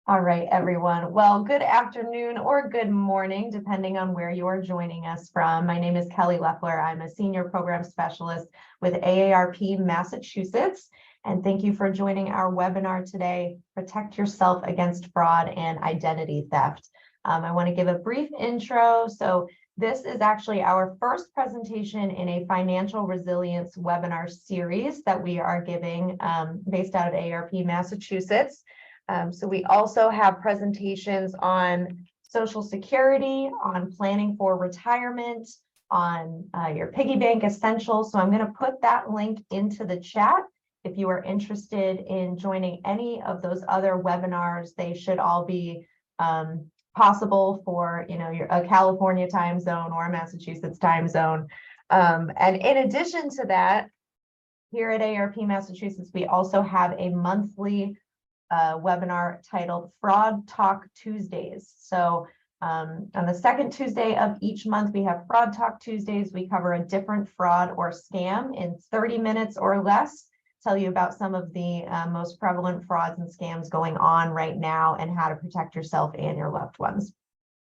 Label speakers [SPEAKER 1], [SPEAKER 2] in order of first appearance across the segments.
[SPEAKER 1] All right, everyone. Well, good afternoon or good morning, depending on where you are joining us from. My name is Kelly Leffler. I'm a senior program specialist with AARP Massachusetts. And thank you for joining our webinar today, Protect Yourself Against Fraud and Identity Theft. I want to give a brief intro. So this is actually our first presentation in a financial resilience webinar series that we are giving based out of AARP Massachusetts. So we also have presentations on Social Security, on planning for retirement, on your piggy bank essentials. So I'm going to put that link into the chat. If you are interested in joining any of those other webinars, they should all be possible for a California time zone or a Massachusetts time zone. And in addition to that, here at AARP Massachusetts, we also have a monthly webinar titled Fraud Talk Tuesdays. So on the second Tuesday of each month, we have Fraud Talk Tuesdays. We cover a different fraud or scam in 30 minutes or less, tell you about some of the most prevalent frauds and scams going on right now and how to protect yourself and your loved ones.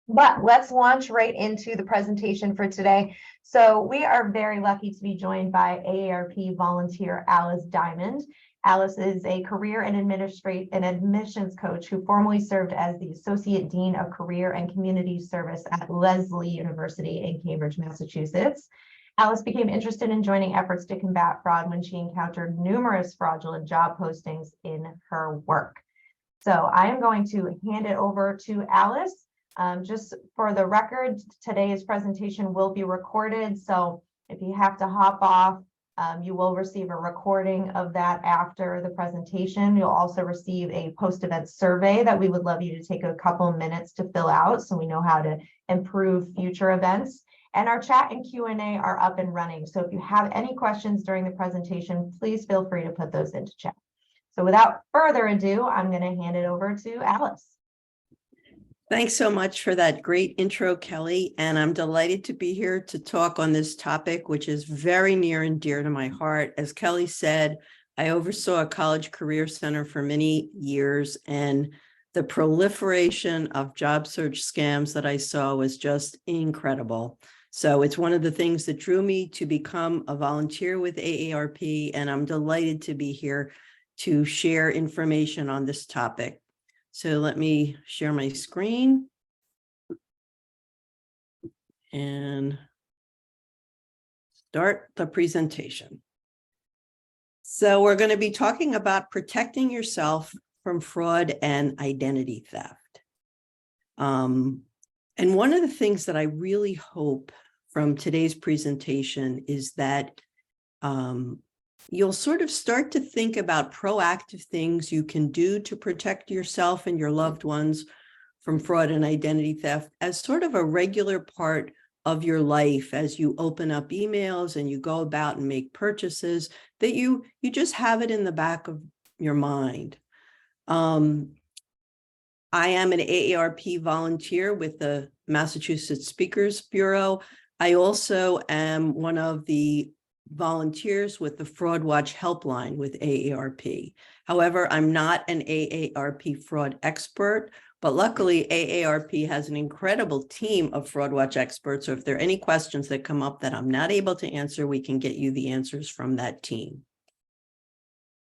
[SPEAKER 1] But let's launch right into the presentation for today. So we are very lucky to be joined by AARP volunteer Alice Diamond. Alice is a career and admissions coach who formerly served as the Associate Dean of Career and Community Service at Lesley University in Cambridge, Massachusetts. Alice became interested in joining efforts to combat fraud when she encountered numerous fraudulent job postings in her work. So I am going to hand it over to Alice. Just for the record, today's presentation will be recorded. So if you have to hop off, you will receive a recording of that after the presentation. You'll also receive a post-event survey that we would love you to take a couple of minutes to fill out so we know how to improve future events. And our chat and Q&A are up and running. So if you have any questions during the presentation, please feel free to put those into chat. So without further ado, I'm going to hand it over to Alice.
[SPEAKER 2] Thanks so much for that great intro, Kelly. And I'm delighted to be here to talk on this topic, which is very near and dear to my heart. As Kelly said, I oversaw a college career center for many years, and the proliferation of job search scams that I saw was just incredible. So it's one of the things that drew me to become a volunteer with AARP, and I'm delighted to be here to share information on this topic. So let me share my screen and start the presentation. So we're going to be talking about protecting yourself from fraud and identity theft. And one of the things that I really hope from today's presentation is that you'll sort of start to think about proactive things you can do to protect yourself and your loved ones from fraud and identity theft as sort of a regular part of your life as you open up emails and you go about and make purchases, that you just have it in the back of your mind. I am an AARP volunteer with the Massachusetts Speakers Bureau. I also am one of the volunteers with the Fraud Watch helpline with AARP. However, I'm not an AARP fraud expert, but luckily AARP has an incredible team of Fraud Watch experts. So if there are any questions that come up that I'm not able to answer, we can get you the answers from that team.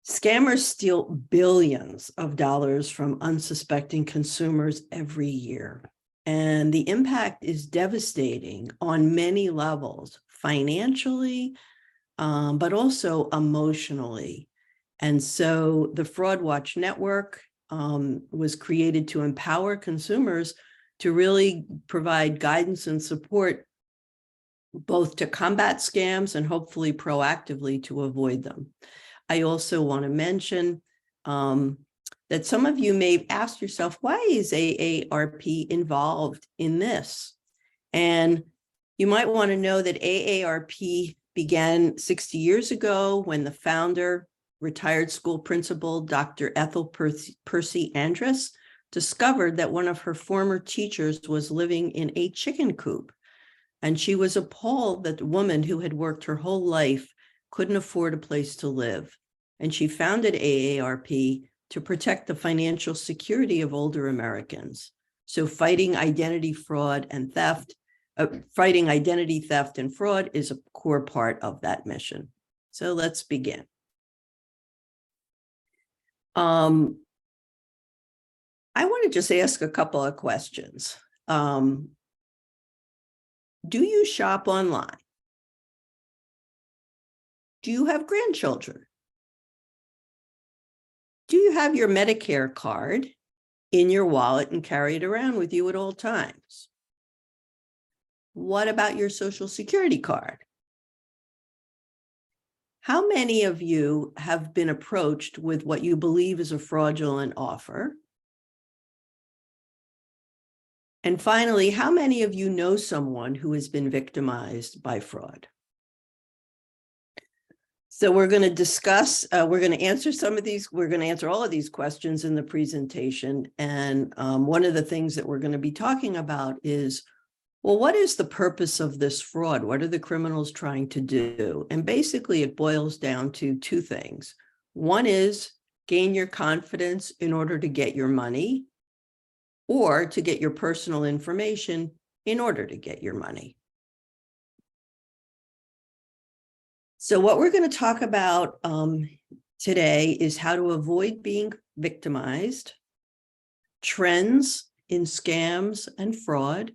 [SPEAKER 2] Scammers steal billions of dollars from unsuspecting consumers every year. And the impact is devastating on many levels, financially, but also emotionally. And so the Fraud Watch Network was created to empower consumers to really provide guidance and support, both to combat scams and hopefully proactively to avoid them. I also want to mention that some of you may ask yourself, why is AARP involved in this? And you might want to know that AARP began 60 years ago when the founder, retired school principal, Dr. Ethel Percy Andrus, discovered that one of her former teachers was living in a chicken coop. And she was appalled that the woman who had worked her whole life couldn't afford a place to live. And she founded AARP to protect the financial security of older Americans. So fighting identity fraud and theft, fighting identity theft and fraud is a core part of that mission. So let's begin. I want to just ask a couple of questions. Do you shop online? Do you have grandchildren? Do you have your Medicare card in your wallet and carry it around with you at all times? What about your Social Security card? How many of you have been approached with what you believe is a fraudulent offer? And finally, how many of you know someone who has been victimized by fraud? So we're going to discuss, we're going to answer some of these, we're going to answer all of these questions in the presentation. And one of the things that we're going to be talking about is, well, what is the purpose of this fraud? What are the criminals trying to do? And basically it boils down to two things. One is gain your confidence in order to get your money, or to get your personal information in order to get your money. So what we're going to talk about today is how to avoid being victimized, trends in scams and fraud,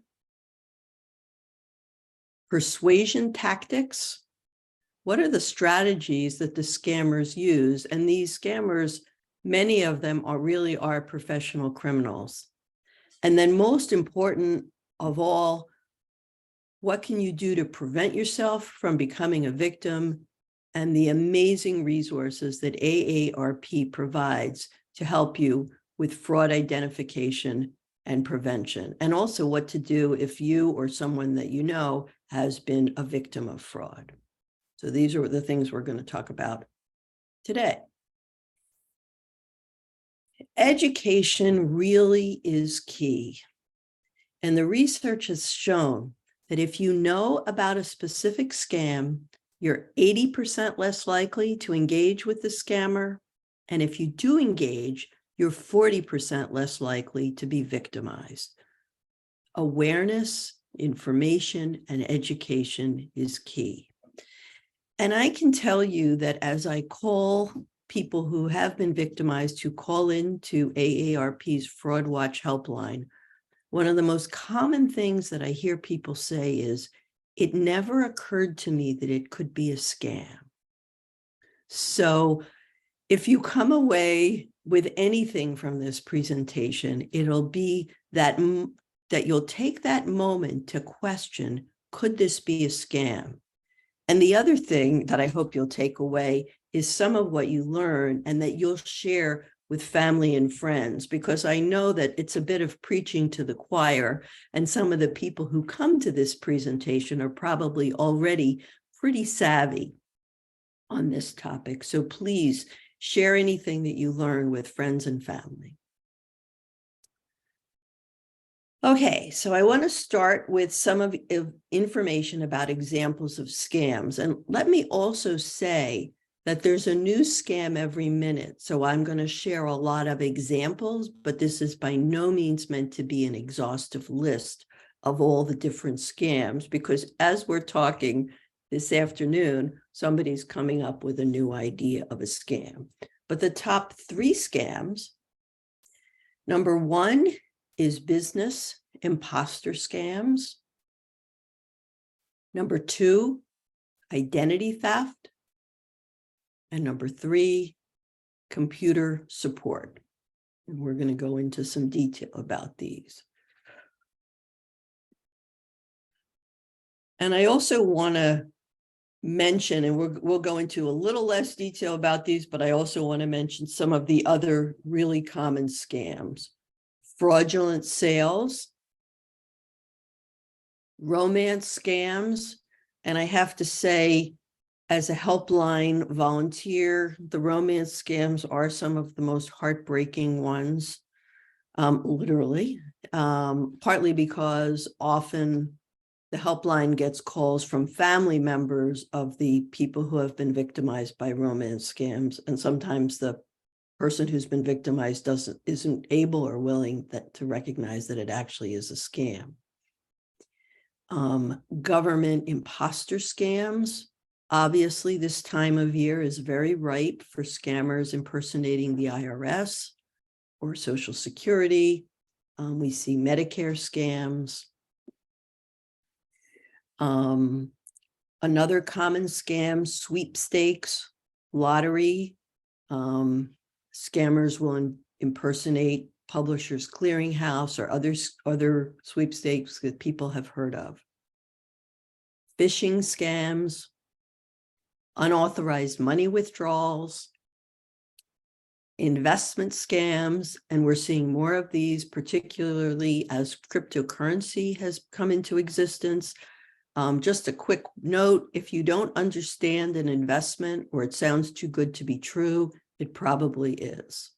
[SPEAKER 2] persuasion tactics. What are the strategies that the scammers use? And these scammers, many of them really are professional criminals. And then most important of all, what can you do to prevent yourself from becoming a victim, and the amazing resources that AARP provides to help you with fraud identification and prevention, and also what to do if you or someone that you know has been a victim of fraud. So these are the things we're going to talk about today. Education really is key. And the research has shown that if you know about a specific scam, you're 80% less likely to engage with the scammer. And if you do engage, you're 40% less likely to be victimized. Awareness, information, and education is key. And I can tell you that as I call people who have been victimized to call into AARP's Fraud Watch helpline, one of the most common things that I hear people say is, it never occurred to me that it could be a scam. So if you come away with anything from this presentation, it'll be that you'll take that moment to question, could this be a scam? And the other thing that I hope you'll take away is some of what you learn and that you'll share with family and friends, because I know that it's a bit of preaching to the choir, and some of the people who come to this presentation are probably already pretty savvy on this topic. So please share anything that you learn with friends and family. Okay, so I want to start with some of information about examples of scams. And let me also say that there's a new scam every minute. So I'm going to share a lot of examples, but this is by no means meant to be an exhaustive list of all the different scams, because as we're talking this afternoon, somebody's coming up with a new idea of a scam. But the top 3 scams, number 1 is business imposter scams. Number 2, identity theft. And number 3, computer support. And we're going to go into some detail about these. And I also want to mention, and we'll go into a little less detail about these, but I also want to mention some of the other really common scams. Fraudulent sales, romance scams, and I have to say, as a helpline volunteer, the romance scams are some of the most heartbreaking ones, literally, partly because often the helpline gets calls from family members of the people who have been victimized by romance scams, and sometimes the person who's been victimized isn't able or willing to recognize that it actually is a scam. Government imposter scams. Obviously, this time of year is very ripe for scammers impersonating the IRS or Social Security. We see Medicare scams. Another common scam, sweepstakes, lottery. Scammers will impersonate Publishers Clearinghouse or other sweepstakes that people have heard of. Phishing scams, unauthorized money withdrawals, investment scams, and we're seeing more of these, particularly as cryptocurrency has come into existence. Just a quick note, if you don't understand an investment or it sounds too good to be true, it probably is.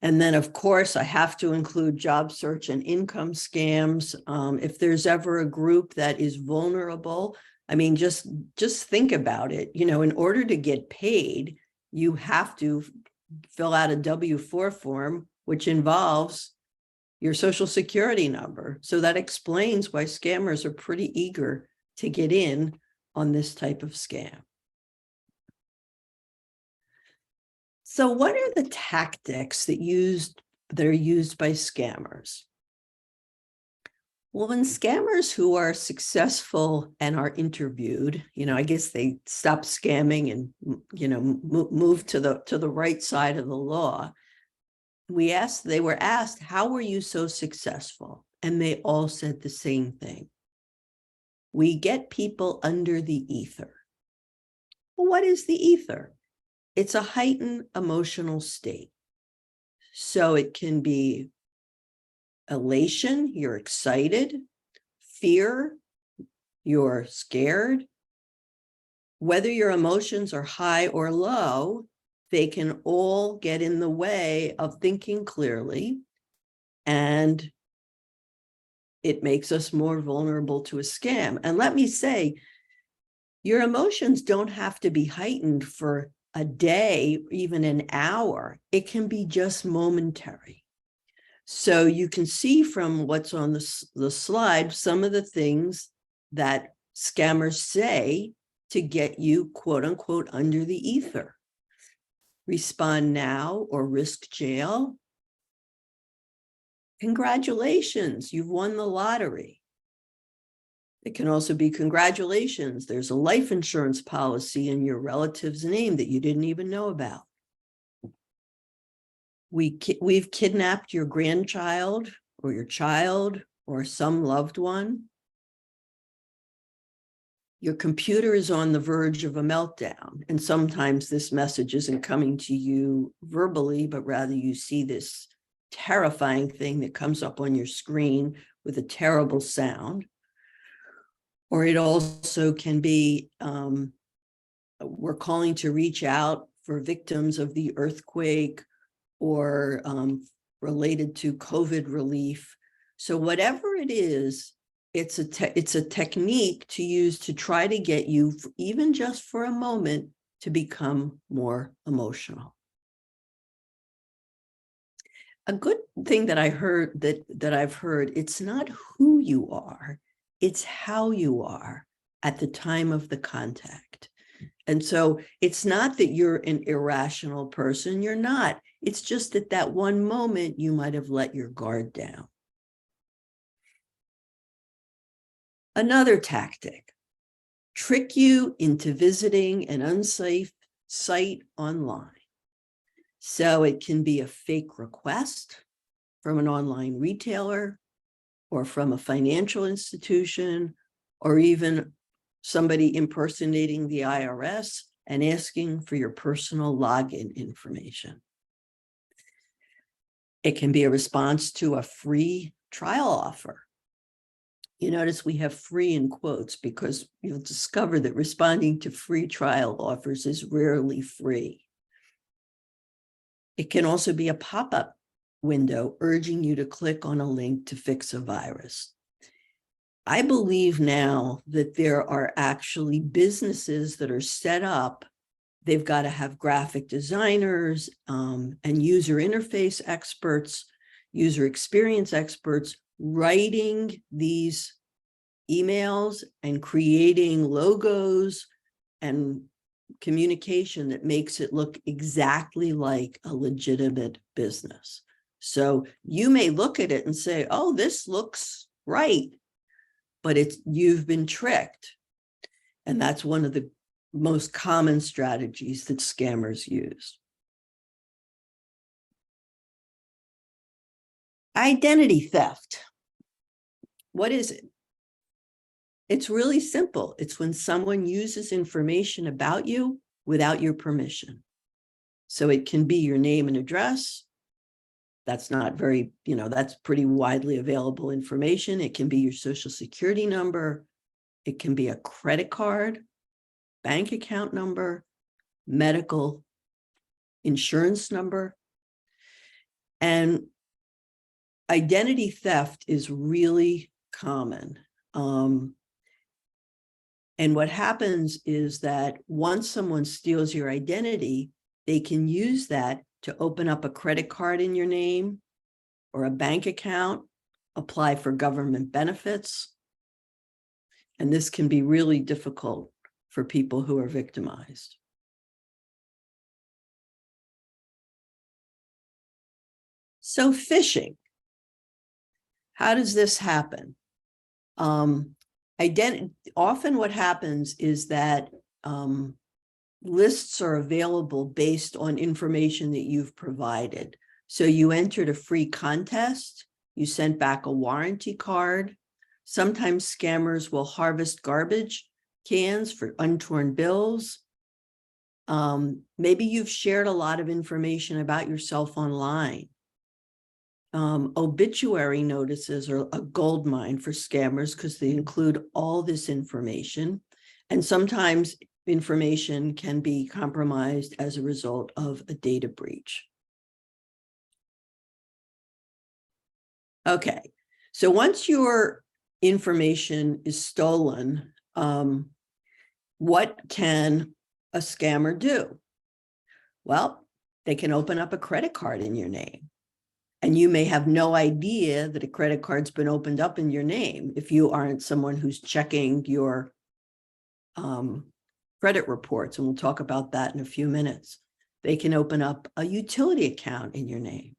[SPEAKER 2] And then, of course, I have to include job search and income scams. If there's ever a group that is vulnerable, I mean, just think about it. You know, in order to get paid, you have to fill out a W-4 form, which involves your Social Security number. So that explains why scammers are pretty eager to get in on this type of scam. So what are the tactics that are used by scammers? Well, when scammers who are successful and are interviewed, you know, I guess they stop scamming and, you know, move to the right side of the law. They were asked, how were you so successful? And they all said the same thing. We get people under the ether. Well, what is the ether? It's a heightened emotional state. So it can be elation, you're excited, fear, you're scared. Whether your emotions are high or low, they can all get in the way of thinking clearly, and it makes us more vulnerable to a scam. And let me say, your emotions don't have to be heightened for a day, even an hour. It can be just momentary. So you can see from what's on the slide, some of the things that scammers say to get you, quote unquote, under the ether. Respond now or risk jail. Congratulations, you've won the lottery. It can also be congratulations, there's a life insurance policy in your relative's name that you didn't even know about. We've kidnapped your grandchild or your child or some loved one. Your computer is on the verge of a meltdown. And sometimes this message isn't coming to you verbally, but rather you see this terrifying thing that comes up on your screen with a terrible sound. Or it also can be, we're calling to reach out for victims of the earthquake or related to COVID relief. So whatever it is, it's a technique to use to try to get you, even just for a moment, to become more emotional. A good thing that I heard that I've heard, it's not who you are, it's how you are at the time of the contact. And so it's not that you're an irrational person, you're not. It's just at that one moment you might have let your guard down. Another tactic, trick you into visiting an unsafe site online. So it can be a fake request from an online retailer or from a financial institution, or even somebody impersonating the IRS and asking for your personal login information. It can be a response to a free trial offer. You notice we have free in quotes because you'll discover that responding to free trial offers is rarely free. It can also be a pop-up window urging you to click on a link to fix a virus. I believe now that there are actually businesses that are set up They've got to have graphic designers and user interface experts, user experience experts writing these emails and creating logos and communication that makes it look exactly like a legitimate business. So you may look at it and say, oh, this looks right, but you've been tricked. And that's one of the most common strategies that scammers use. Identity theft. What is it? It's really simple. It's when someone uses information about you without your permission. So it can be your name and address. That's not very, that's pretty widely available information. It can be your social security number. It can be a credit card, bank account number, medical insurance number. And identity theft is really common. And what happens is that once someone steals your identity, they can use that to open up a credit card in your name or a bank account, apply for government benefits. And this can be really difficult for people who are victimized. So phishing. How does this happen? Often what happens is that lists are available based on information that you've provided. So you entered a free contest, you sent back a warranty card. Sometimes scammers will harvest garbage cans for untorn bills. Maybe you've shared a lot of information about yourself online. Obituary notices are a goldmine for scammers because they include all this information. And sometimes information can be compromised as a result of a data breach. Okay, so once your information is stolen, what can a scammer do? Well, they can open up a credit card in your name. And you may have no idea that a credit card's been opened up in your name if you aren't someone who's checking your credit reports. And we'll talk about that in a few minutes. They can open up a utility account in your name.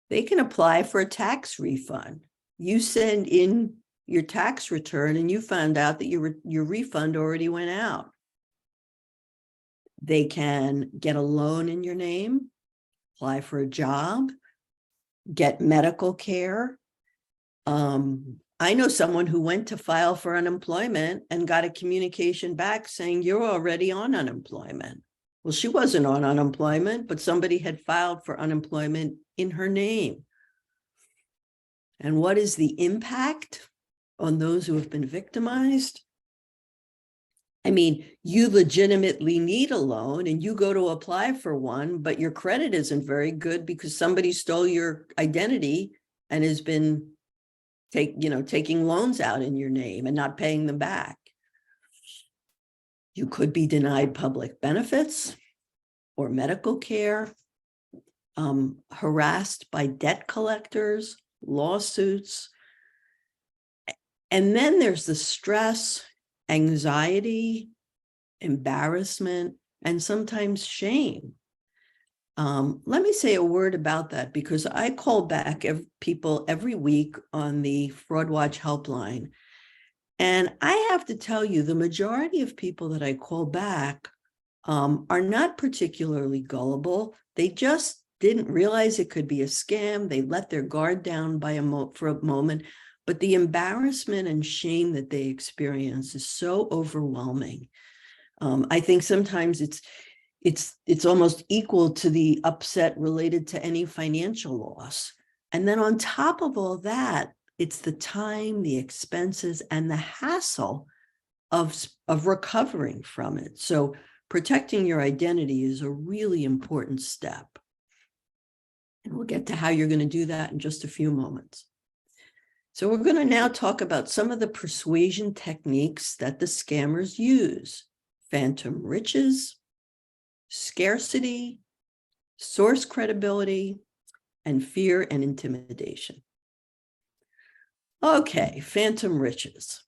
[SPEAKER 2] They can apply for a tax refund. You send in your tax return and you found out that your refund already went out. They can get a loan in your name, apply for a job, get medical care. I know someone who went to file for unemployment and got a communication back saying, you're already on unemployment. Well, she wasn't on unemployment, but somebody had filed for unemployment in her name. And what is the impact on those who have been victimized? I mean, you legitimately need a loan and you go to apply for one, but your credit isn't very good because somebody stole your identity and has been taking loans out in your name and not paying them back. You could be denied public benefits or medical care, harassed by debt collectors, lawsuits. And then there's the stress, anxiety, embarrassment, and sometimes shame. Let me say a word about that because I call back people every week on the Fraud Watch helpline. And I have to tell you, the majority of people that I call back are not particularly gullible. They just didn't realize it could be a scam. They let their guard down for a moment. But the embarrassment and shame that they experience is so overwhelming. I think sometimes it's almost equal to the upset related to any financial loss. And then on top of all that, it's the time, the expenses, and the hassle of recovering from it. So protecting your identity is a really important step. And we'll get to how you're going to do that in just a few moments. So we're going to now talk about some of the persuasion techniques that the scammers use. phantom riches, scarcity, source credibility, and fear and intimidation. Okay, phantom riches.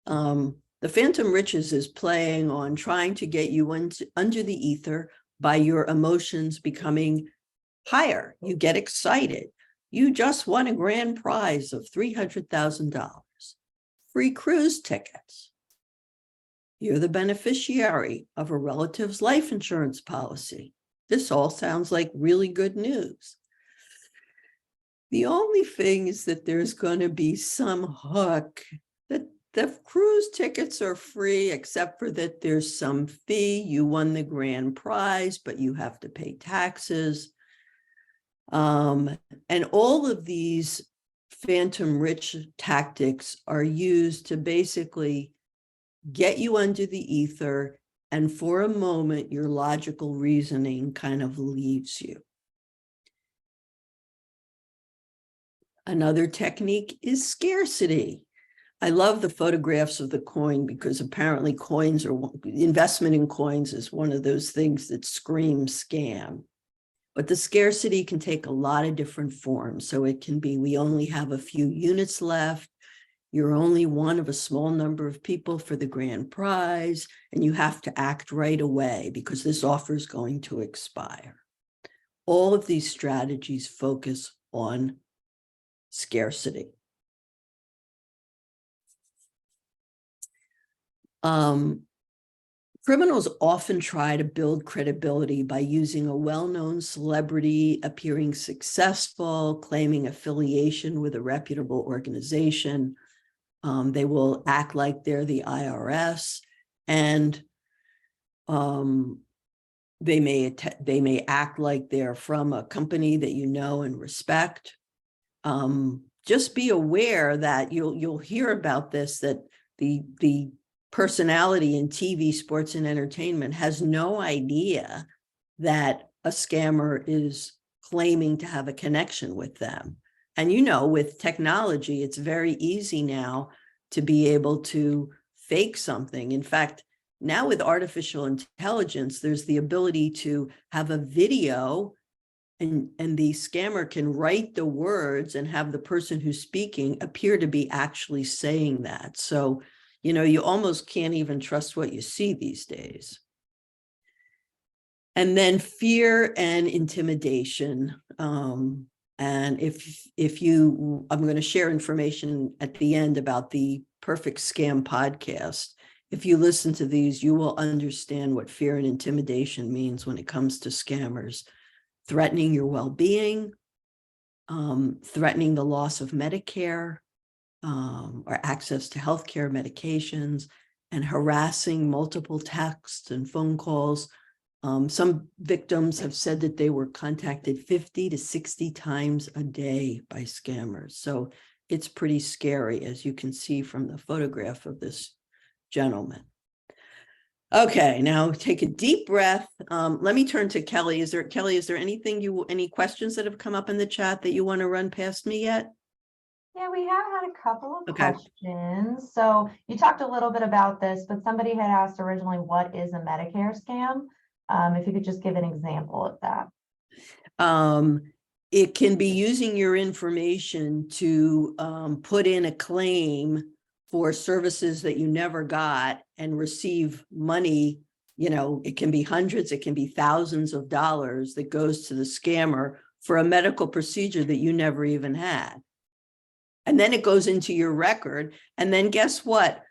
[SPEAKER 2] The phantom riches is playing on trying to get you under the ether by your emotions becoming higher. You get excited. You just won a grand prize of $300,000. Free cruise tickets. You're the beneficiary of a relative's life insurance policy. This all sounds like really good news. The only thing is that there's going to be some hook that the cruise tickets are free, except for that there's some fee. You won the grand prize, but you have to pay taxes. And all of these phantom rich tactics are used to basically get you under the ether. And for a moment, your logical reasoning kind of leaves you. Another technique is scarcity. I love the photographs of the coin because apparently coins are investment in coins is one of those things that screams scam. But the scarcity can take a lot of different forms. So it can be, we only have a few units left. You're only one of a small number of people for the grand prize, and you have to act right away because this offer is going to expire. All of these strategies focus on scarcity. Criminals often try to build credibility by using a well-known celebrity appearing successful, claiming affiliation with a reputable organization. They will act like they're the IRS, and they may act like they're from a company that you know and respect. Just be aware that you'll hear about this, that the personality in TV, sports, and entertainment has no idea that a scammer is claiming to have a connection with them. And with technology, it's very easy now to be able to fake something. In fact, now with artificial intelligence, there's the ability to have a video and the scammer can write the words and have the person who's speaking appear to be actually saying that. So, you almost can't even trust what you see these days. And then fear and intimidation. And I'm going to share information at the end about the Perfect Scam podcast. If you listen to these, you will understand what fear and intimidation means when it comes to scammers. Threatening your well-being, threatening the loss of Medicare or access to healthcare medications, and harassing multiple texts and phone calls. Some victims have said that they were contacted 50 to 60 times a day by scammers. So it's pretty scary, as you can see from the photograph of this gentleman. Okay, now take a deep breath. Let me turn to Kelly. Kelly, is there any questions that have come up in the chat that you want to run past me yet?
[SPEAKER 1] Yeah, we have had a couple of
[SPEAKER 2] Okay.
[SPEAKER 1] questions. So you talked a little bit about this, but somebody had asked originally, what is a Medicare scam? If you could just give an example of that.
[SPEAKER 2] It can be using your information to put in a claim for services that you never got and receive money. It can be hundreds, it can be thousands of dollars that goes to the scammer for a medical procedure that you never even had. And then it goes into your record. And then guess what?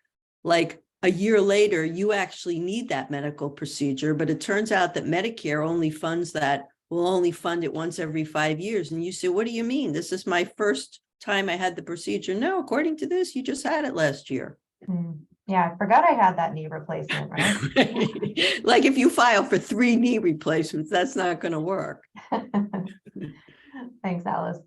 [SPEAKER 2] Like a year later, you actually need that medical procedure, but it turns out that Medicare will only fund it once every 5 years. And you say, what do you mean? This is my first time I had the procedure. No, according to this, you just had it last year.
[SPEAKER 1] Yeah, I forgot I had that knee replacement, right?
[SPEAKER 2] Like if you file for 3 knee replacements, that's not going to work.
[SPEAKER 1] Thanks, Alice.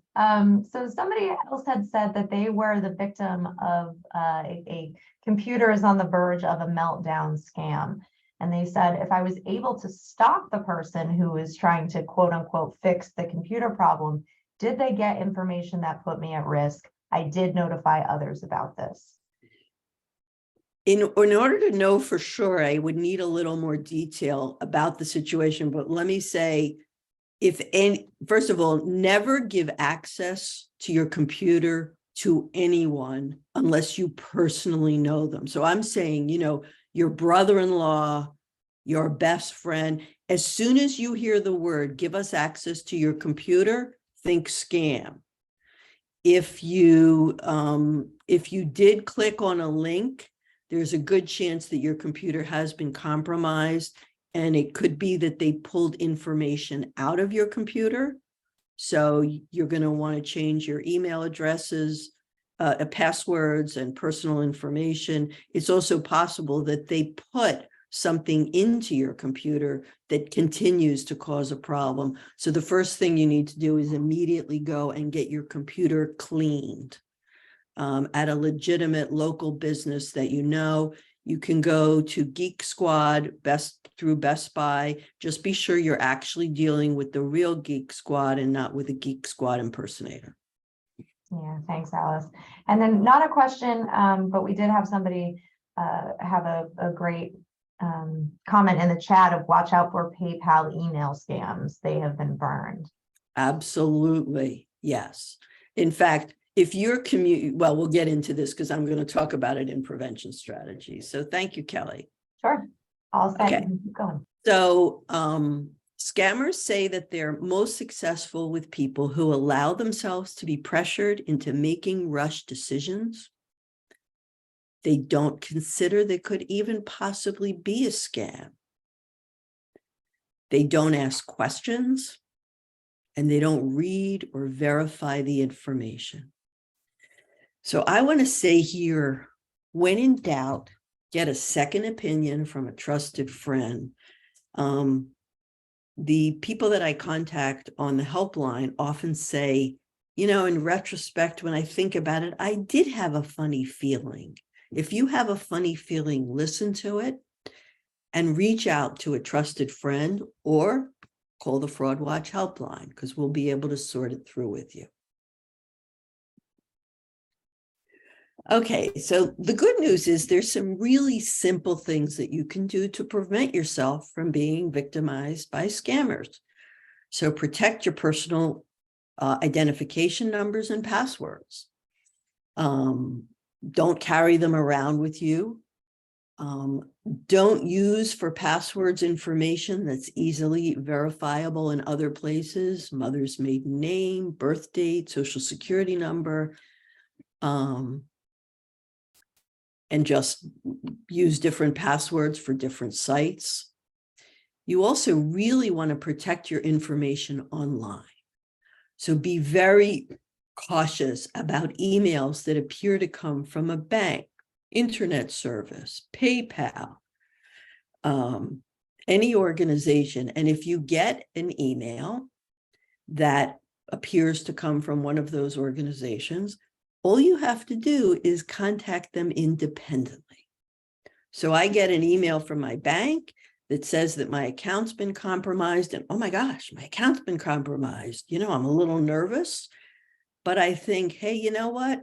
[SPEAKER 1] So somebody else had said that they were the victim of a computer is on the verge of a meltdown scam. And they said, if I was able to stop the person who was trying to quote unquote fix the computer problem, did they get information that put me at risk? I did notify others about this.
[SPEAKER 2] in order to know for sure, I would need a little more detail about the situation, but let me say, first of all, never give access to your computer to anyone unless you personally know them. So I'm saying, your brother-in-law, your best friend, as soon as you hear the word, give us access to your computer, think scam. If you did click on a link, there's a good chance that your computer has been compromised, and it could be that they pulled information out of your computer. So you're going to want to change your email addresses, passwords, and personal information. It's also possible that they put something into your computer that continues to cause a problem. So the first thing you need to do is immediately go and get your computer cleaned at a legitimate local business that you know. You can go to Geek Squad through Best Buy. Just be sure you're actually dealing with the real Geek Squad and not with a Geek Squad impersonator.
[SPEAKER 1] Yeah, thanks, Alice. And then not a question, but we did have somebody have a great comment in the chat of watch out for PayPal email scams. They have been burned.
[SPEAKER 2] Absolutely. Yes. In fact, if you're well, we'll get into this because I'm going to talk about it in prevention strategies. So thank you, Kelly.
[SPEAKER 1] Sure. All set.
[SPEAKER 2] Okay.
[SPEAKER 1] Keep going.
[SPEAKER 2] So scammers say that they're most successful with people who allow themselves to be pressured into making rush decisions. They don't consider there could even possibly be a scam. They don't ask questions, and they don't read or verify the information. So I want to say here, when in doubt, get a second opinion from a trusted friend. The people that I contact on the helpline often say, in retrospect, when I think about it, I did have a funny feeling. If you have a funny feeling, listen to it and reach out to a trusted friend or call the Fraud Watch helpline because we'll be able to sort it through with you. Okay, so the good news is there's some really simple things that you can do to prevent yourself from being victimized by scammers. So protect your personal identification numbers and passwords. Don't carry them around with you. Don't use for passwords information that's easily verifiable in other places, mother's maiden name, birth date, social security number, and just use different passwords for different sites. You also really want to protect your information online. So be very cautious about emails that appear to come from a bank, internet service, PayPal, any organization. And if you get an email that appears to come from one of those organizations, all you have to do is contact them independently. So I get an email from my bank that says that my account's been compromised, and oh my gosh, my account's been compromised. I'm a little nervous, but I think, hey, you know what?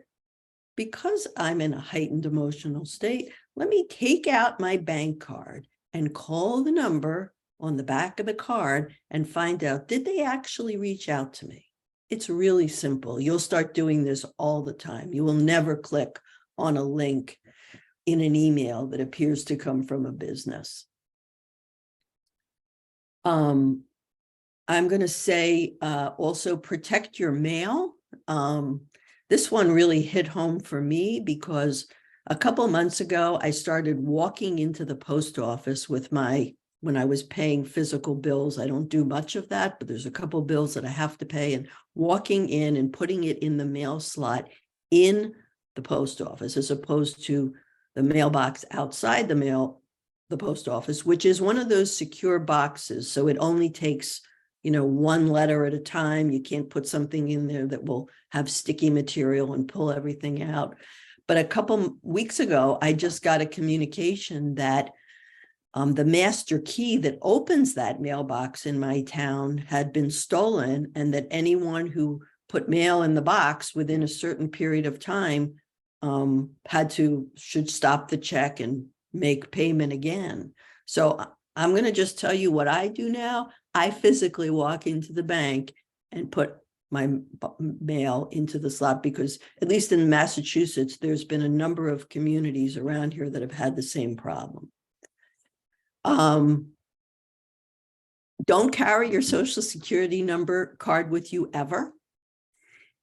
[SPEAKER 2] Because I'm in a heightened emotional state, let me take out my bank card and call the number on the back of the card and find out, did they actually reach out to me? It's really simple. You'll start doing this all the time. You will never click on a link in an email that appears to come from a business. I'm going to say also protect your mail. This one really hit home for me because a couple of months ago, I started walking into the post office with when I was paying physical bills. I don't do much of that, but there's a couple of bills that I have to pay, and walking in and putting it in the mail slot in the post office, as opposed to the mailbox outside the post office, which is one of those secure boxes. So it only takes, one letter at a time. You can't put something in there that will have sticky material and pull everything out. But a couple weeks ago, I just got a communication that the master key that opens that mailbox in my town had been stolen, and that anyone who put mail in the box within a certain period of time should stop the check and make payment again. So I'm going to just tell you what I do now. I physically walk into the bank and put my mail into the slot, because at least in Massachusetts, there's been a number of communities around here that have had the same problem. Don't carry your social security number card with you ever.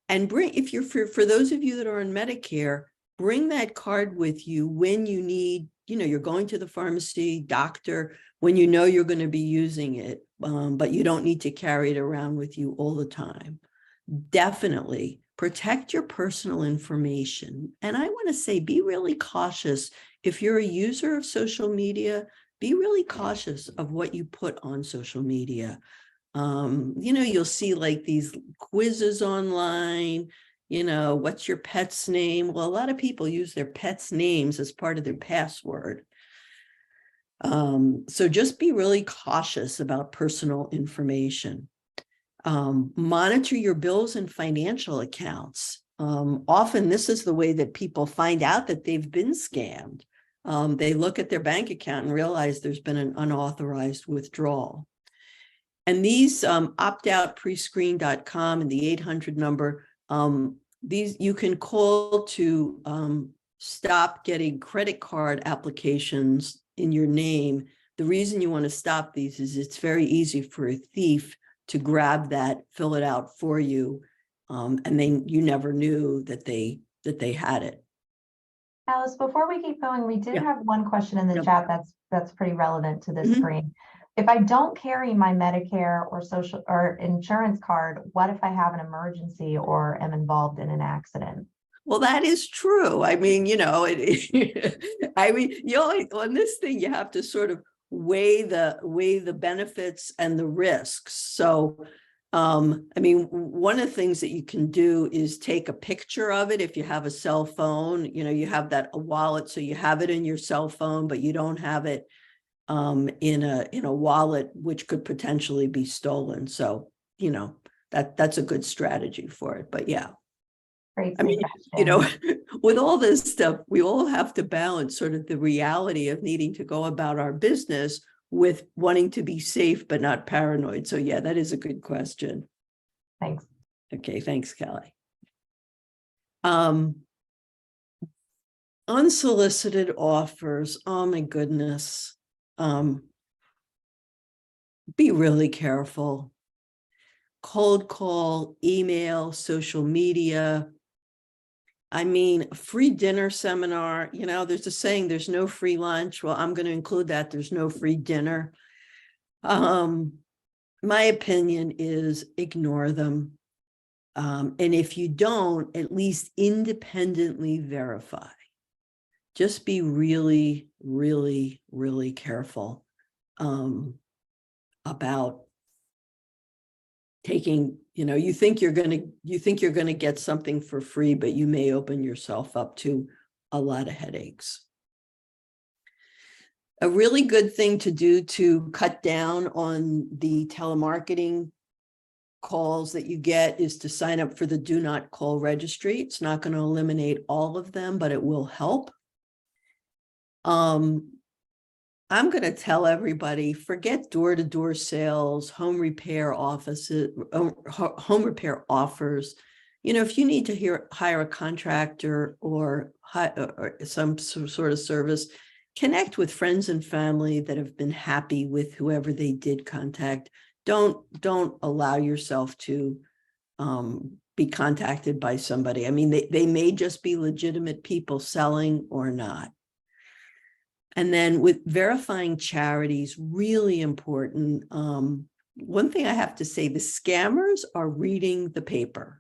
[SPEAKER 2] And if you're, for those of you that are on Medicare, bring that card with you when you need, you're going to the pharmacy, doctor, when you know you're going to be using it, but you don't need to carry it around with you all the time. Definitely protect your personal information. And I want to say, be really cautious. If you're a user of social media, be really cautious of what you put on social media. You'll see like these quizzes online, what's your pet's name? Well, a lot of people use their pets' names as part of their password. So just be really cautious about personal information. Monitor your bills and financial accounts. Often this is the way that people find out that they've been scammed. They look at their bank account and realize there's been an unauthorized withdrawal. And these optoutprescreen.com and the 800 number, these you can call to stop getting credit card applications in your name. The reason you want to stop these is it's very easy for a thief to grab that, fill it out for you, and then you never knew that they had it.
[SPEAKER 1] Alice, before we keep going, we did have one question in the
[SPEAKER 2] Yep.
[SPEAKER 1] chat that's pretty relevant to this screen. If I don't carry my Medicare or social or insurance card, what if I have an emergency or am involved in an accident?
[SPEAKER 2] Well, that is true. I mean, on this thing, you have to sort of weigh the benefits and the risks. So, one of the things that you can do is take a picture of it. If you have a cell phone, you have a wallet, so you have it in your cell phone, but you don't have it in a wallet, which could potentially be stolen. So, that's a good strategy for it. But yeah.
[SPEAKER 1] Great
[SPEAKER 2] With all this stuff, we all have to balance sort of the reality of needing to go about our business with wanting to be safe, but not paranoid. So yeah, that is a good question.
[SPEAKER 1] Thanks.
[SPEAKER 2] Okay, thanks, Kelly. Unsolicited offers. Oh my goodness. Be really careful. Cold call, email, social media. Free dinner seminar, there's a saying, there's no free lunch. Well, I'm going to include that. There's no free dinner. My opinion is ignore them. And if you don't, at least independently verify. Just be really, really, really careful about taking, you think you're going to get something for free, but you may open yourself up to a lot of headaches. A really good thing to do to cut down on the telemarketing calls that you get is to sign up for the do not call registry. It's not going to eliminate all of them, but it will help. I'm going to tell everybody, forget door-to-door sales, home repair offices, home repair offers. If you need to hire a contractor or some sort of service, connect with friends and family that have been happy with whoever they did contact. Don't allow yourself to be contacted by somebody. They may just be legitimate people selling or not. And then with verifying charities, really important. One thing I have to say, the scammers are reading the paper.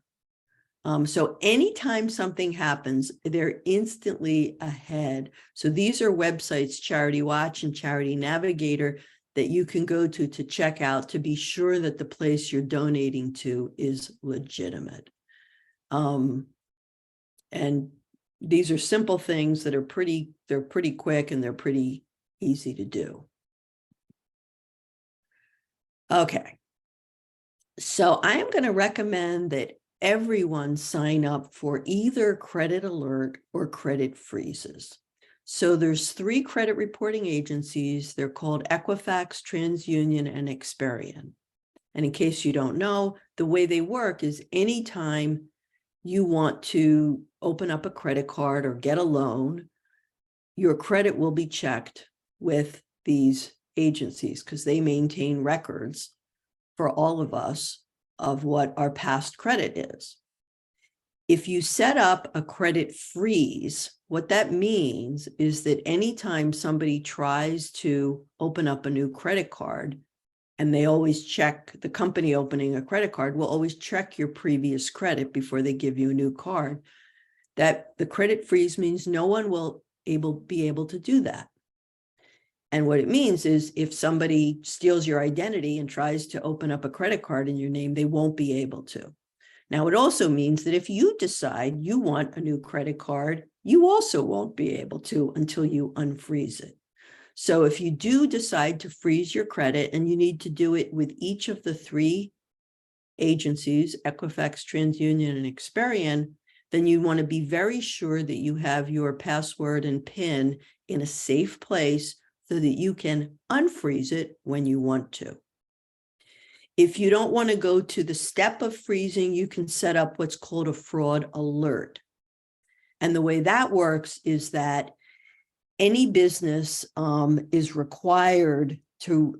[SPEAKER 2] So anytime something happens, they're instantly ahead. So these are websites, Charity Watch and Charity Navigator, that you can go to check out to be sure that the place you're donating to is legitimate. And these are simple things that they're pretty quick and they're pretty easy to do. Okay. So I am going to recommend that everyone sign up for either credit alert or credit freezes. So there's 3 credit reporting agencies. They're called Equifax, TransUnion, and Experian. And in case you don't know, the way they work is anytime you want to open up a credit card or get a loan, your credit will be checked with these agencies because they maintain records for all of us of what our past credit is. If you set up a credit freeze, what that means is that anytime somebody tries to open up a new credit card, and they always check, the company opening a credit card will always check your previous credit before they give you a new card, that the credit freeze means no one will be able to do that. And what it means is if somebody steals your identity and tries to open up a credit card in your name, they won't be able to. Now, it also means that if you decide you want a new credit card, you also won't be able to until you unfreeze it. So if you do decide to freeze your credit, and you need to do it with each of the 3 agencies, Equifax, TransUnion, and Experian, then you want to be very sure that you have your password and PIN in a safe place so that you can unfreeze it when you want to. If you don't want to go to the step of freezing, you can set up what's called a fraud alert. And the way that works is that any business is required to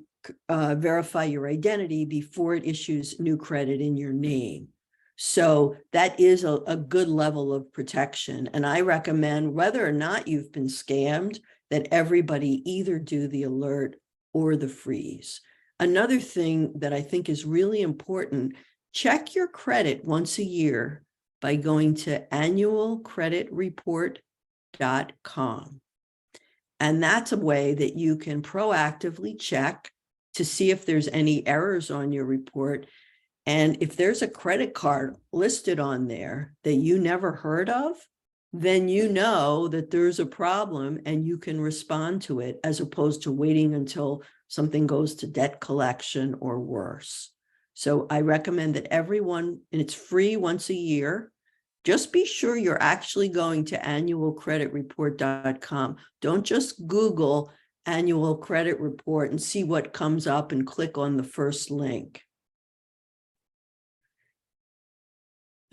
[SPEAKER 2] verify your identity before it issues new credit in your name. So that is a good level of protection. And I recommend, whether or not you've been scammed, that everybody either do the alert or the freeze. Another thing that I think is really important, check your credit once a year by going to annualcreditreport.com. And that's a way that you can proactively check to see if there's any errors on your report. And if there's a credit card listed on there that you never heard of, then you know that there's a problem and you can respond to it, as opposed to waiting until something goes to debt collection or worse. So I recommend that everyone, and it's free once a year, just be sure you're actually going to annualcreditreport.com. Don't just Google annual credit report and see what comes up and click on the first link.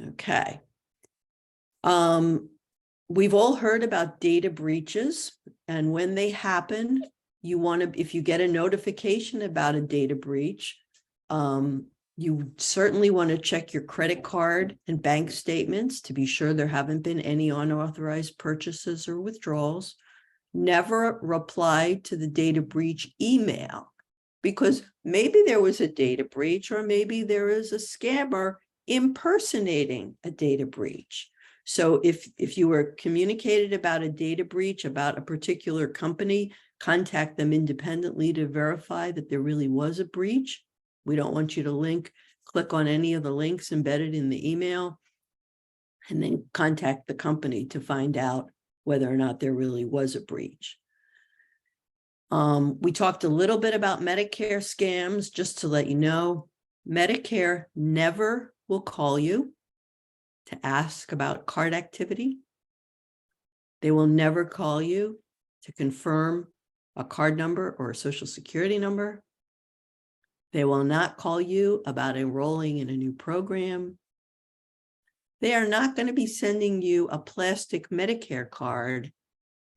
[SPEAKER 2] Okay. We've all heard about data breaches, and when they happen, you want to, if you get a notification about a data breach, you certainly want to check your credit card and bank statements to be sure there haven't been any unauthorized purchases or withdrawals. Never reply to the data breach email, because maybe there was a data breach, or maybe there is a scammer impersonating a data breach. So if you were communicated about a data breach about a particular company, contact them independently to verify that there really was a breach. We don't want you to click on any of the links embedded in the email, and then contact the company to find out whether or not there really was a breach. We talked a little bit about Medicare scams. Just to let you know, Medicare never will call you to ask about card activity. They will never call you to confirm a card number or a social security number. They will not call you about enrolling in a new program. They are not going to be sending you a plastic Medicare card,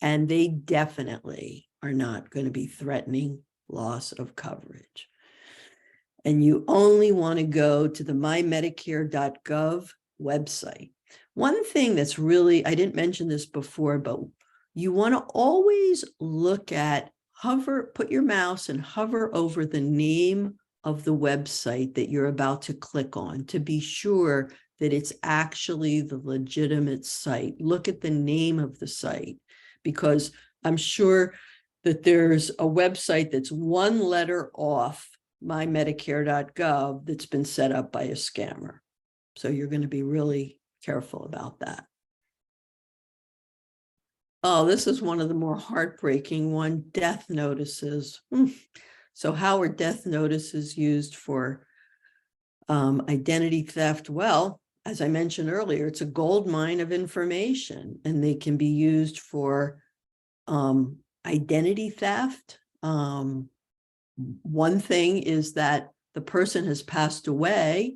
[SPEAKER 2] and they definitely are not going to be threatening loss of coverage. And you only want to go to the mymedicare.gov website. One thing that's really, I didn't mention this before, but you want to always look at, put your mouse and hover over the name of the website that you're about to click on to be sure that it's actually the legitimate site. Look at the name of the site, because I'm sure that there's a website that's one letter off mymedicare.gov that's been set up by a scammer. So you're going to be really careful about that. Oh, this is one of the more heartbreaking one, death notices. So how are death notices used for identity theft? Well, as I mentioned earlier, it's a gold mine of information, and they can be used for identity theft. One thing is that the person has passed away,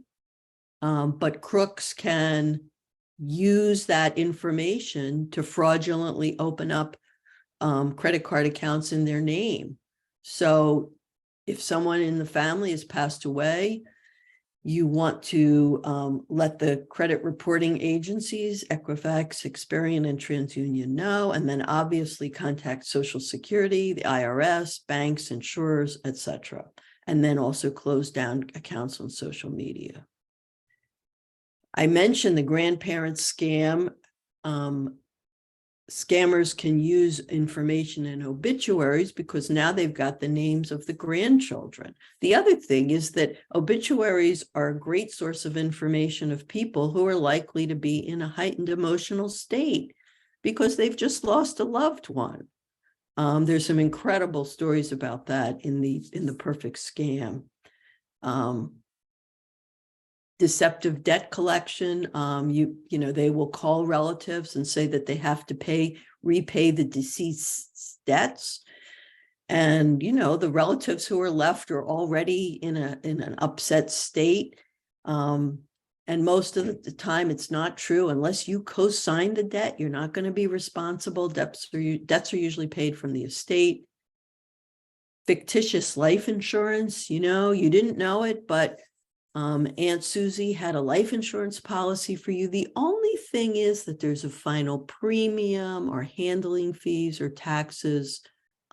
[SPEAKER 2] but crooks can use that information to fraudulently open up credit card accounts in their name. So if someone in the family has passed away, you want to let the credit reporting agencies, Equifax, Experian, and TransUnion know, and then obviously contact Social Security, the IRS, banks, insurers, etc. And then also close down accounts on social media. I mentioned the grandparent scam. Scammers can use information in obituaries because now they've got the names of the grandchildren. The other thing is that obituaries are a great source of information of people who are likely to be in a heightened emotional state because they've just lost a loved one. There's some incredible stories about that in the Perfect Scam. Deceptive debt collection. They will call relatives and say that they have to repay the deceased's debts. And, the relatives who are left are already in an upset state. And most of the time it's not true. Unless you co-sign the debt, you're not going to be responsible. Debts are usually paid from the estate. Fictitious life insurance, you didn't know it, but Aunt Susie had a life insurance policy for you. The only thing is that there's a final premium or handling fees or taxes.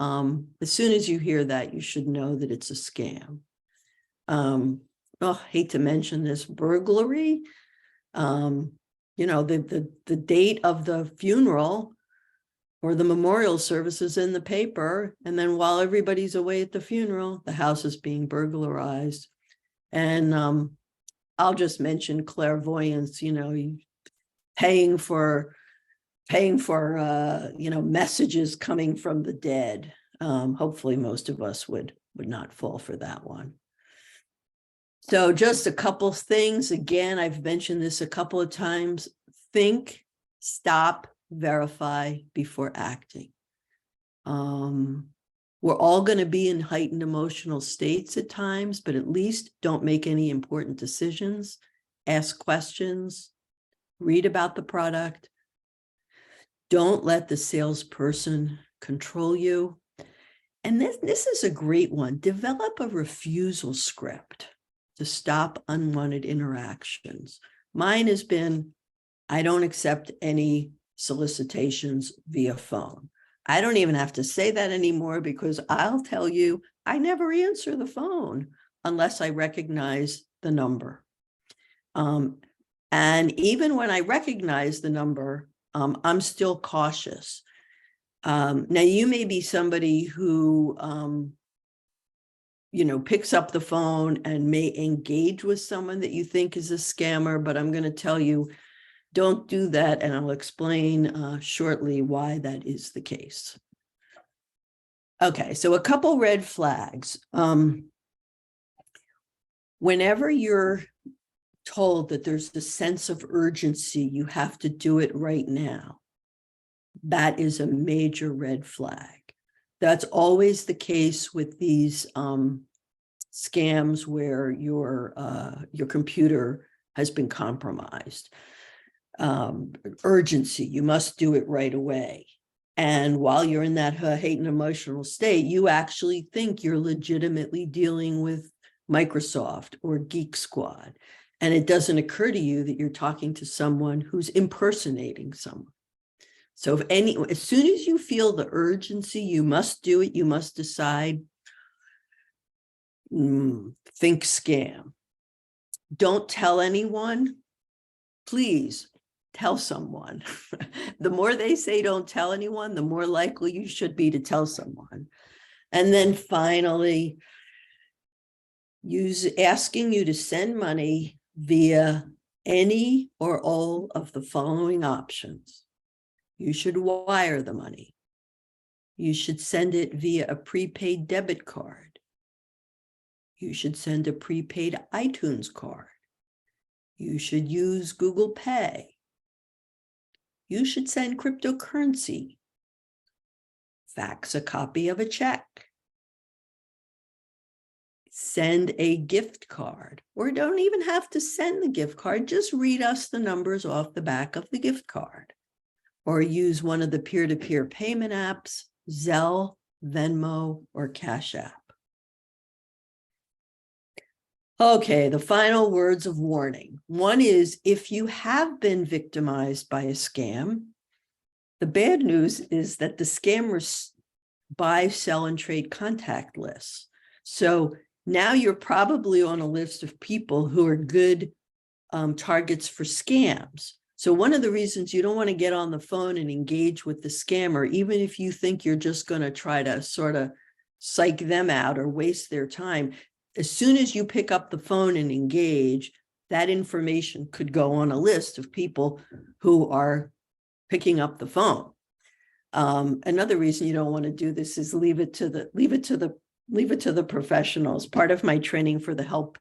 [SPEAKER 2] As soon as you hear that, you should know that it's a scam. Hate to mention this, burglary. The date of the funeral or the memorial service is in the paper. And then while everybody's away at the funeral, the house is being burglarized. And I'll just mention clairvoyance, paying for messages coming from the dead. Hopefully most of us would not fall for that one. So just a couple of things. Again, I've mentioned this a couple of times. Think, stop, verify before acting. We're all going to be in heightened emotional states at times, but at least don't make any important decisions. Ask questions, read about the product. Don't let the salesperson control you. And this is a great one. Develop a refusal script to stop unwanted interactions. Mine has been, I don't accept any solicitations via phone. I don't even have to say that anymore because I'll tell you, I never answer the phone unless I recognize the number. And even when I recognize the number, I'm still cautious. Now, you may be somebody who, picks up the phone and may engage with someone that you think is a scammer, but I'm going to tell you, don't do that, and I'll explain shortly why that is the case. Okay, so a couple red flags. Whenever you're told that there's the sense of urgency, you have to do it right now, that is a major red flag. That's always the case with these scams where your computer has been compromised. Urgency, you must do it right away. And while you're in that hate and emotional state, you actually think you're legitimately dealing with Microsoft or Geek Squad. And it doesn't occur to you that you're talking to someone who's impersonating someone. So as soon as you feel the urgency, you must do it, you must decide, think scam. Don't tell anyone, please. Tell someone. The more they say don't tell anyone, the more likely you should be to tell someone. And then finally, asking you to send money via any or all of the following options. You should wire the money. You should send it via a prepaid debit card. You should send a prepaid iTunes card. You should use Google Pay. You should send cryptocurrency. Fax a copy of a check. Send a gift card, or don't even have to send the gift card. Just read us the numbers off the back of the gift card, or use one of the peer-to-peer payment apps, Zelle, Venmo, or Cash App. Okay, the final words of warning. One is, if you have been victimized by a scam, the bad news is that the scammers buy, sell, and trade contact lists. So now you're probably on a list of people who are good targets for scams. So one of the reasons you don't want to get on the phone and engage with the scammer, even if you think you're just going to try to sort of psych them out or waste their time, as soon as you pick up the phone and engage, that information could go on a list of people who are picking up the phone. Another reason you don't want to do this is leave it to the professionals. Part of my training for the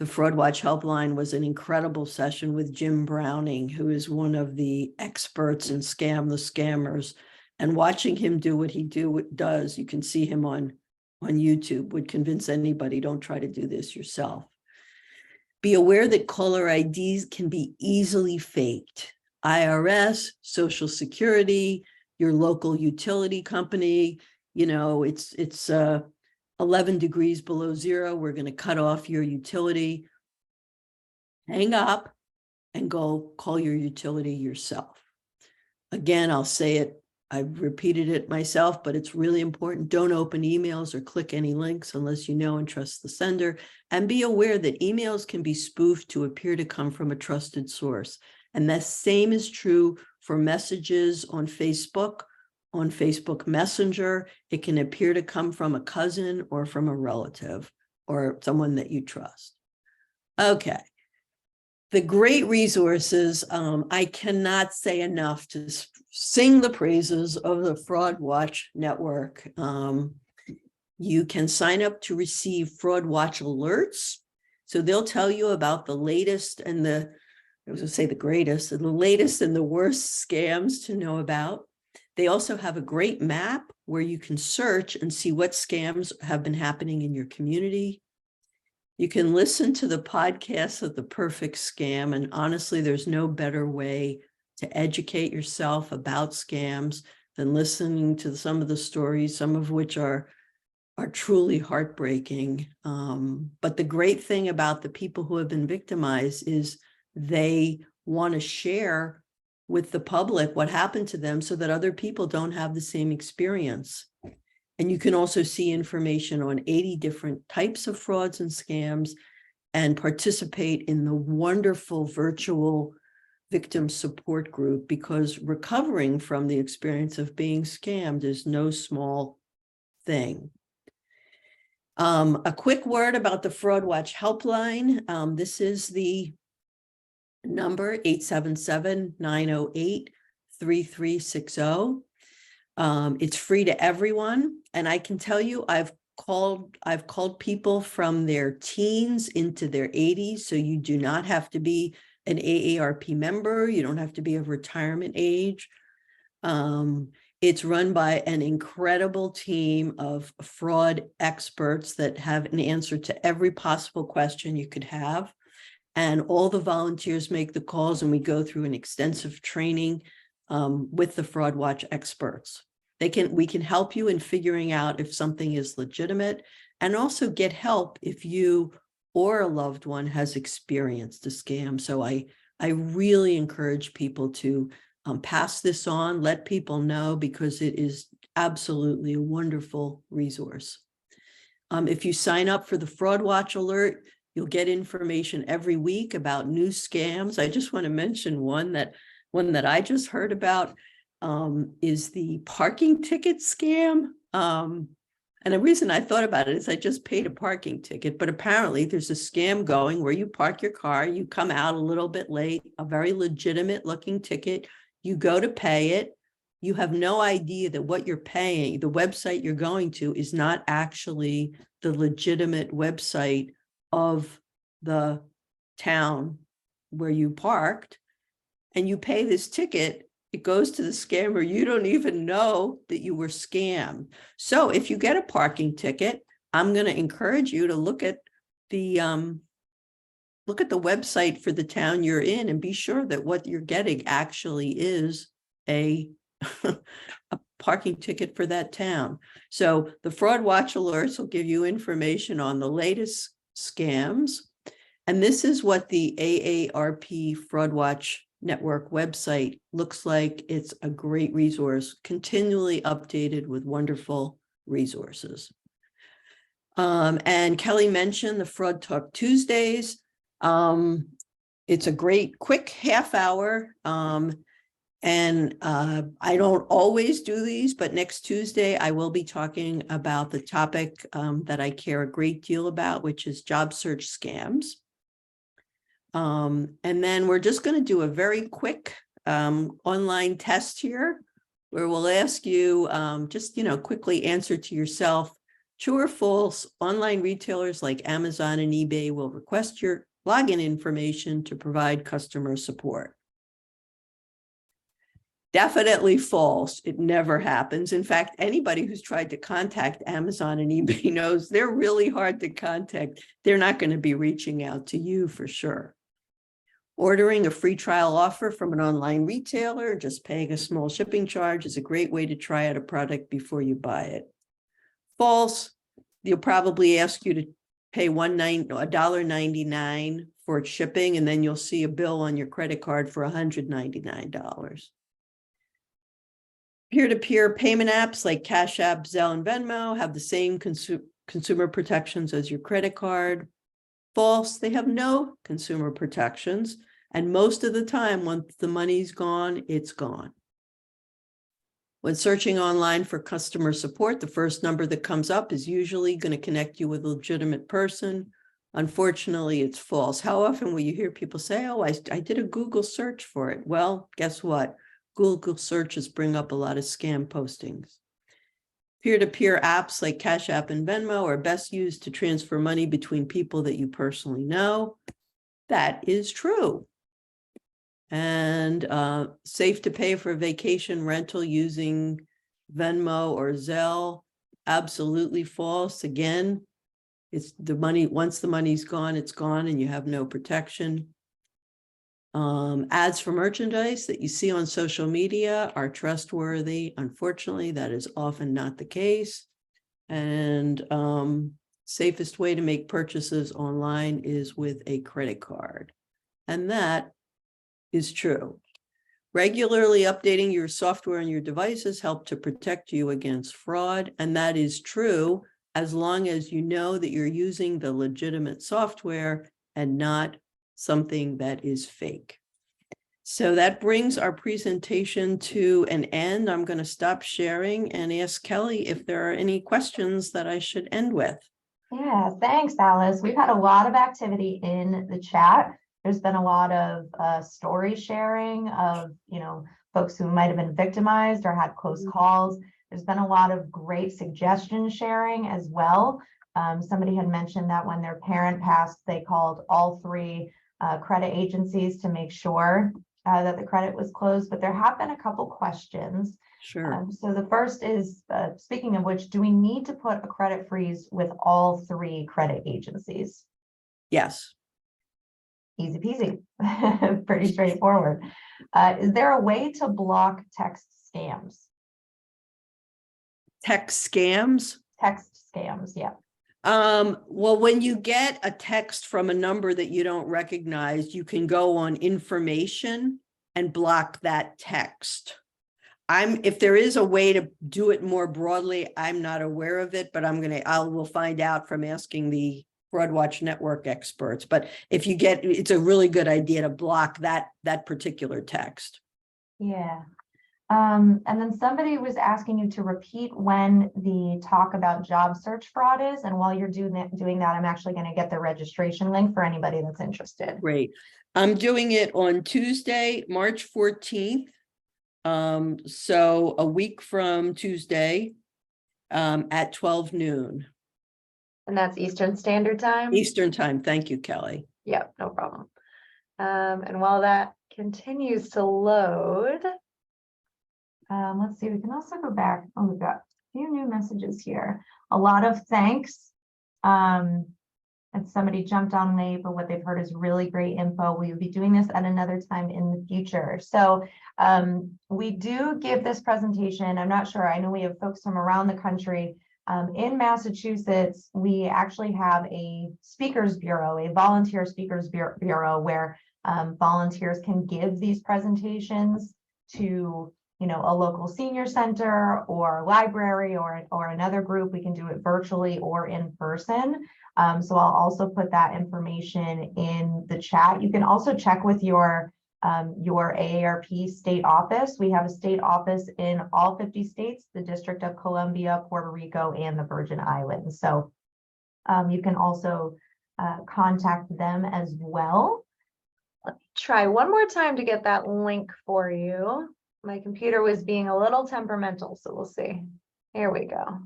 [SPEAKER 2] Fraud Watch Helpline was an incredible session with Jim Browning, who is one of the experts in Scam the Scammers. And watching him do what he does, you can see him on YouTube, would convince anybody, don't try to do this yourself. Be aware that caller IDs can be easily faked. IRS, Social Security, your local utility company, it's 11 degrees below zero. We're going to cut off your utility. Hang up and go call your utility yourself. Again, I'll say it. I've repeated it myself, but it's really important. Don't open emails or click any links unless you know and trust the sender. And be aware that emails can be spoofed to appear to come from a trusted source. And the same is true for messages on Facebook Messenger. It can appear to come from a cousin or from a relative or someone that you trust. Okay. The great resources, I cannot say enough to sing the praises of the Fraud Watch Network. You can sign up to receive Fraud Watch alerts. So they'll tell you about the latest and the greatest, and the latest and the worst scams to know about. They also have a great map where you can search and see what scams have been happening in your community. You can listen to the podcast of The Perfect Scam, and honestly, there's no better way to educate yourself about scams than listening to some of the stories, some of which are truly heartbreaking. But the great thing about the people who have been victimized is they want to share with the public what happened to them so that other people don't have the same experience. And you can also see information on 80 different types of frauds and scams and participate in the wonderful virtual victim support group, because recovering from the experience of being scammed is no small thing. A quick word about the Fraud Watch Helpline. This is the number 877-908-3360. It's free to everyone. And I can tell you, I've called people from their teens into their 80s. So you do not have to be an AARP member. You don't have to be of retirement age. It's run by an incredible team of fraud experts that have an answer to every possible question you could have. And all the volunteers make the calls, and we go through an extensive training with the Fraud Watch experts. We can help you in figuring out if something is legitimate, and also get help if you or a loved one has experienced a scam. So I really encourage people to pass this on, let people know, because it is absolutely a wonderful resource. If you sign up for the Fraud Watch Alert, you'll get information every week about new scams. I just want to mention one that I just heard about is the parking ticket scam. And the reason I thought about it is I just paid a parking ticket, but apparently there's a scam going where you park your car, you come out a little bit late, a very legitimate looking ticket, you go to pay it, you have no idea that what you're paying, the website you're going to, is not actually the legitimate website of the town where you parked and you pay this ticket, it goes to the scammer. You don't even know that you were scammed. So if you get a parking ticket, I'm going to encourage you to look at the website for the town you're in and be sure that what you're getting actually is a parking ticket for that town. So the Fraud Watch alerts will give you information on the latest scams. And this is what the AARP Fraud Watch Network website looks like. It's a great resource, continually updated with wonderful resources. And Kelly mentioned the Fraud Talk Tuesdays. It's a great quick half hour. And I don't always do these, but next Tuesday, I will be talking about the topic that I care a great deal about, which is job search scams. And then we're just going to do a very quick online test here, where we'll ask you just, quickly answer to yourself, true or false, online retailers like Amazon and eBay will request your login information to provide customer support. Definitely false. It never happens. In fact, anybody who's tried to contact Amazon and eBay knows they're really hard to contact. They're not going to be reaching out to you for sure. Ordering a free trial offer from an online retailer, just paying a small shipping charge is a great way to try out a product before you buy it. False. They'll probably ask you to pay $1.99 for its shipping, and then you'll see a bill on your credit card for $199. Peer-to-peer payment apps like Cash App, Zelle, and Venmo have the same consumer protections as your credit card. False, they have no consumer protections. And most of the time, once the money's gone, it's gone. When searching online for customer support, the first number that comes up is usually going to connect you with a legitimate person. Unfortunately, it's false. How often will you hear people say, oh, I did a Google search for it? Well, guess what? Google searches bring up a lot of scam postings. Peer-to-peer apps like Cash App and Venmo are best used to transfer money between people that you personally know. That is true. And safe to pay for vacation rental using Venmo or Zelle, absolutely false. Again, it's the money, once the money's gone, it's gone and you have no protection. Ads for merchandise that you see on social media are trustworthy. Unfortunately, that is often not the case. And safest way to make purchases online is with a credit card. And that is true. Regularly updating your software and your devices help to protect you against fraud. And that is true as long as you know that you're using the legitimate software and not something that is fake. So that brings our presentation to an end. I'm going to stop sharing and ask Kelly if there are any questions that I should end with.
[SPEAKER 1] Yeah, thanks, Alice. We've had a lot of activity in the chat. There's been a lot of story sharing of, folks who might have been victimized or had close calls. There's been a lot of great suggestion sharing as well. Somebody had mentioned that when their parent passed, they called all three credit agencies to make sure that the credit was closed, but there have been a couple questions.
[SPEAKER 2] Sure.
[SPEAKER 1] So the first is, speaking of which, do we need to put a credit freeze with all three credit agencies?
[SPEAKER 2] Yes.
[SPEAKER 1] Easy peasy, pretty straightforward. Is there a way to block text scams?
[SPEAKER 2] Text scams?
[SPEAKER 1] Text scams, yeah.
[SPEAKER 2] Well, when you get a text from a number that you don't recognize, you can go on information and block that text. If there is a way to do it more broadly, I'm not aware of it, but we'll find out from asking the Fraud Watch Network experts. But if you it's a really good idea to block that particular text. Yeah.
[SPEAKER 1] And then somebody was asking you to repeat when the talk about job search fraud is. And while you're doing that, I'm actually going to get the registration link for anybody that's interested.
[SPEAKER 2] Great. I'm doing it on Tuesday, March 14th. So a week from Tuesday at 12 noon.
[SPEAKER 1] And that's Eastern Standard Time?
[SPEAKER 2] Eastern Time. Thank you, Kelly.
[SPEAKER 1] Yep, no problem. And while that continues to load, let's see, we can also go back. Oh, we've got a few new messages here. A lot of thanks. And somebody jumped on me, but what they've heard is really great info. We will be doing this at another time in the future. So we do give this presentation. I'm not sure. I know we have folks from around the country. In Massachusetts, we actually have a speakers bureau, a volunteer speakers bureau where volunteers can give these presentations to a local senior center or library or another group. We can do it virtually or in person. So I'll also put that information in the chat. You can also check with your AARP state office. We have a state office in all 50 states, the District of Columbia, Puerto Rico, and the Virgin Islands. So you can also contact them as well. Let me try one more time to get that link for you. My computer was being a little temperamental, so we'll see. Here we go.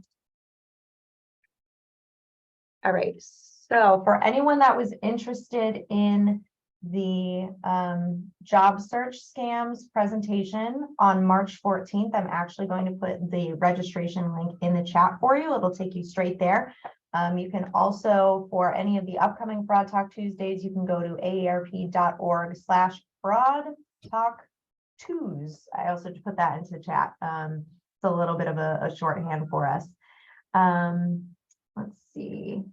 [SPEAKER 1] All right, so for anyone that was interested in the job search scams presentation on March 14th, I'm actually going to put the registration link in the chat for you. It'll take you straight there. You can also, for any of the upcoming Fraud Talk Tuesdays, you can go to aarp.org/fraudtalk2s. I also put that into the chat. It's a little bit of a shorthand for us. Let's see.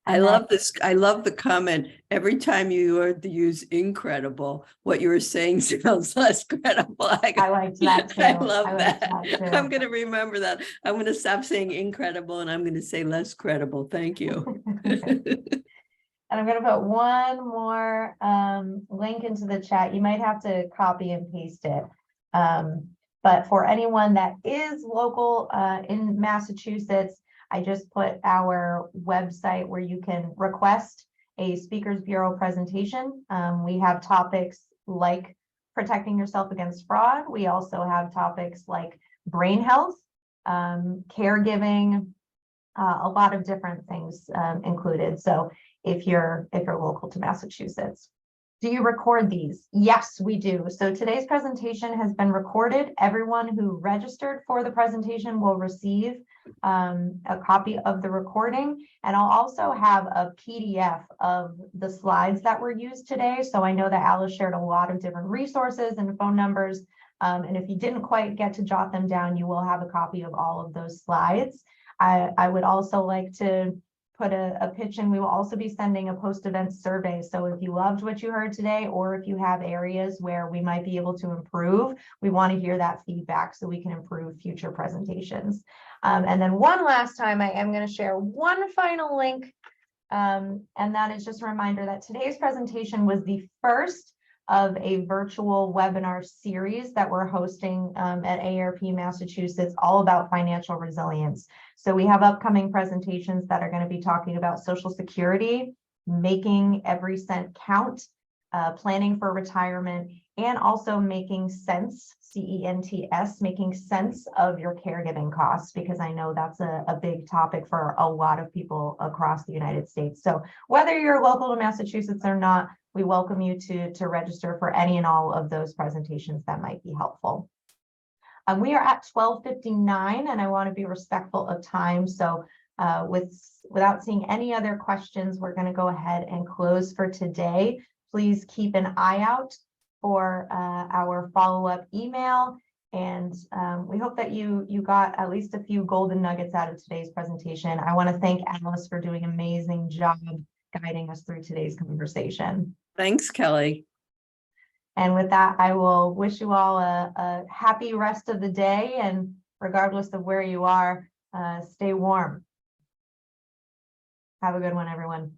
[SPEAKER 2] I love this. I love the comment. Every time you use incredible, what you were saying sounds less credible.
[SPEAKER 1] I liked that too.
[SPEAKER 2] I love that. I'm going to remember that. I'm going to stop saying incredible and I'm going to say less credible. Thank you.
[SPEAKER 1] And I'm going to put one more link into the chat. You might have to copy and paste it. But for anyone that is local in Massachusetts, I just put our website where you can request a Speakers Bureau presentation. We have topics like protecting yourself against fraud. We also have topics like brain health, caregiving, a lot of different things included. So if you're local to Massachusetts. Do you record these? Yes, we do. So today's presentation has been recorded. Everyone who registered for the presentation will receive a copy of the recording. And I'll also have a PDF of the slides that were used today. So I know that Alice shared a lot of different resources and phone numbers. And if you didn't quite get to jot them down, you will have a copy of all of those slides. I would also like to put a pitch in. We will also be sending a post-event survey. So if you loved what you heard today, or if you have areas where we might be able to improve, we want to hear that feedback so we can improve future presentations. And then one last time, I am going to share one final link. And that is just a reminder that today's presentation was the first of a virtual webinar series that we're hosting at AARP Massachusetts, all about financial resilience. So we have upcoming presentations that are going to be talking about Social Security, making every cent count, planning for retirement, and also making sense, CENTS, making sense of your caregiving costs, because I know that's a big topic for a lot of people across the United States. So whether you're local to Massachusetts or not, we welcome you to register for any and all of those presentations that might be helpful. We are at 12:59, and I want to be respectful of time. So without seeing any other questions, we're going to go ahead and close for today. Please keep an eye out for our follow-up email. And we hope that you got at least a few golden nuggets out of today's presentation. I want to thank Alice for doing an amazing job guiding us through today's conversation.
[SPEAKER 2] Thanks, Kelly.
[SPEAKER 1] And with that, I will wish you all a happy rest of the day. And regardless of where you are, stay warm. Have a good one, everyone.